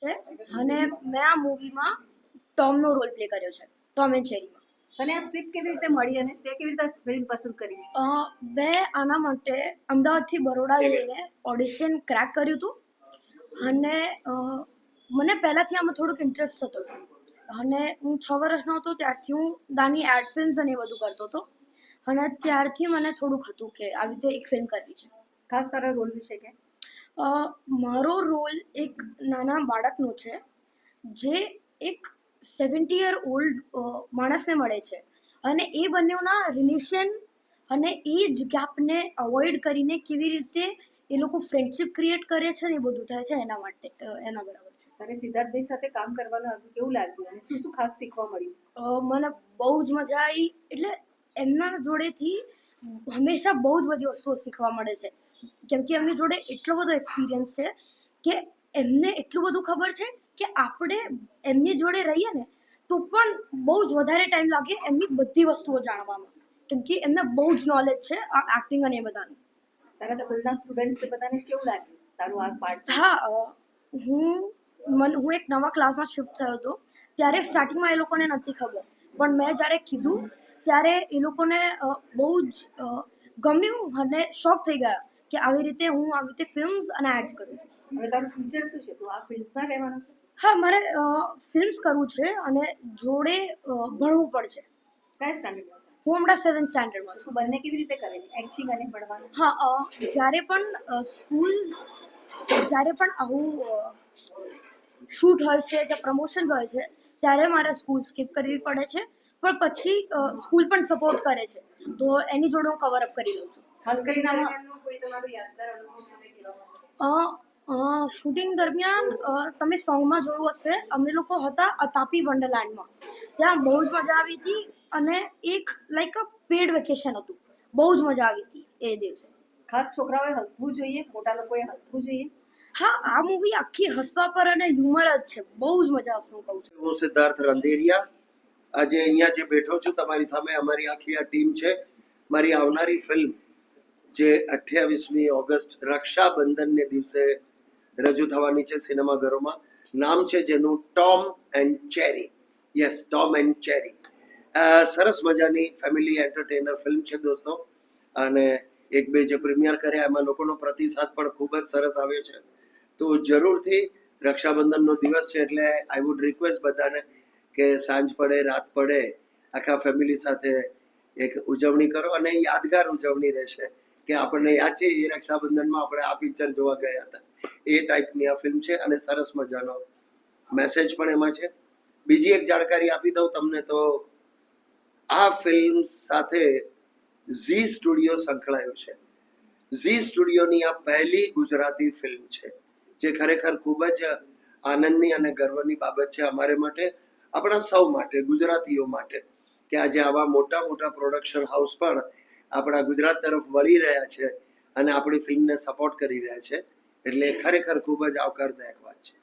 છે અને મેં આ મૂવીમાં ટોમનો રોલ પ્લે કર્યો છે, ટોમ એન્ડ જેરીમાં. તને આ સ્ક્રિપ્ટ કેવી રીતે મળી અને તે કેવી રીતે ફિલ્મ પસંદ કરી? મેં આના માટે અમદાવાદથી બરોડા જઈને ઓડિશન ક્રેક કર્યું હતું અને મને પહેલાંથી આમાં થોડુંક ઇન્ટરેસ્ટ હતો અને હું 6 વર્ષનો હતો ત્યારથી હું નાની એડ ફિલ્મ્સ અને એ બધું કરતો હતો અને ત્યારથી મને થોડુંક હતું કે આવી રીતે એક ફિલ્મ કરવી છે. ખાસ તારા રોલ વિશે કે? મારો રોલ એક નાના બાળકનો છે જે એક 70 યર ઓલ્ડ માણસને મળે છે અને એ બંનેના રિલેશન અને એજ ગેપને અવોઇડ કરીને કેવી રીતે એ લોકો ફ્રેન્ડશિપ ક્રિએટ કરે છે ને એ બધું થાય છે એના માટે એના બરાબર છે. તને સિદ્ધાર્થભાઈ સાથે કામ કરવાનું હતું, કેવું લાગ્યું અને શું શું ખાસ શીખવા મળ્યું? મને બહુ જ મજા આવી. એટલે એમના જોડેથી હંમેશા બહુ જ બધી વસ્તુઓ શીખવા મળે છે કેમ કે એમની જોડે એટલો બધો એક્સપિરિયન્સ છે કે એમને એટલું બધું ખબર છે કે આપણે એમની જોડે રહીએ ને તો પણ બહુ જ વધારે ટાઈમ લાગે એમની બધી વસ્તુઓ જાણવામાં કેમ કે એમને બહુ જ નોલેજ છે આ એક્ટિંગ અને એ બધાનું. તારા સ્કૂલના સ્ટુડન્ટ્સ બધાને કેવું લાગ્યું તારું આ પાર્ટ? હા, હું એક નવા ક્લાસમાં શિફ્ટ થયો હતો ત્યારે સ્ટાર્ટિંગમાં એ લોકોને નથી ખબર પણ મેં જ્યારે કીધું ત્યારે એ લોકોને બહુ જ ગમ્યું અને શોક થઈ ગયા કે આવી રીતે હું આવી રીતે ફિલ્મ્સ અને એડ્સ કરું છું. હવે તારું ફ્યુચર શું છે? તું આ ફિલ્ડમાં રહેવાનો છે? હા, મારે ફિલ્મ્સ કરવું છે અને જોડે ભણવું પડશે. કયા સ્ટાન્ડર્ડમાં છે? હું હમણાં 7th સ્ટાન્ડર્ડમાં છું. તું બંને કેવી રીતે કરે છે, એક્ટિંગ અને ભણવાનું? હા, જ્યારે પણ આવું શૂટ હોય છે કે પ્રમોશન્સ હોય છે ત્યારે મારે સ્કૂલ સ્કીપ કરવી પડે છે પણ પછી સ્કૂલ પણ સપોર્ટ કરે છે તો એની જોડે હું કવર અપ કરી લઉં છું. ખાસ કરીને કોઈ તમારો યાદગાર અનુભવ તમે કહેવા શૂટિંગ દરમિયાન તમે સોંગમાં જોયું હશે અમે લોકો હતા અતાપી વન્ડરલેન્ડમાં. ત્યાં બહુ જ મજા આવી હતી અને એક લાઈક અ પેડ વેકેશન હતું. બહુ જ મજા આવી હતી એ દિવસે. ખાસ છોકરાઓએ હસવું જોઈએ, મોટા લોકોએ હસવું જોઈએ? હા, આ મૂવી આખી હસવા પર અને હ્યુમર જ છે. બહુ જ મજા આવશે હું કહું છું. હું સિદ્ધાર્થ રંધેરિયા આજે અહીંયા જે બેઠો છું તમારી સામે અમારી આખી આ ટીમ છે. મારી આવનારી ફિલ્મ જે 28મી ઓગસ્ટ રક્ષાબંધનને દિવસે રજૂ થવાની છે સિનેમાઘરોમાં. નામ છે જેનું Tom and cherry. Yes, Tom and cherry. સરસ મજાની ફેમિલી એન્ટરટેનર ફિલ્મ છે દોસ્તો અને એક બે જે પ્રીમિયર કર્યા એમાં લોકોનો પ્રતિસાદ પણ ખૂબ જ સરસ આવ્યો છે. તો જરૂરથી રક્ષાબંધનનો દિવસ છે એટલે આઈ વુડ રિક્વેસ્ટ બધાને કે સાંજ પડે રાત પડે આખા ફેમિલી સાથે એક ઉજવણી કરો અને યાદગાર ઉજવણી રહેશે કે આપણને યાદ છે એ રક્ષાબંધનમાં આપણે આ પિક્ચર જોવા ગયા હતા. એ ટાઈપની આ ફિલ્મ છે અને સરસ મજાનો મેસેજ પણ એમાં છે. બીજી એક જાણકારી આપી દઉં તમને તો આ ફિલ્મ સાથે ઝી સ્ટુડિયો સંકળાયું છે. ઝી સ્ટુડિયોની આ પહેલી ગુજરાતી ફિલ્મ છે જે ખરેખર ખૂબ જ આનંદની અને ગર્વની બાબત છે અમારે માટે, આપણા સૌ માટે, ગુજરાતીઓ માટે કે આજે આવા મોટા મોટા પ્રોડક્શન હાઉસ પણ આપણા ગુજરાત તરફ વળી રહ્યા છે અને આપણી ફિલ્મને સપોર્ટ કરી રહ્યા છે એટલે ખરેખર ખૂબ જ આવકારદાયક વાત છે.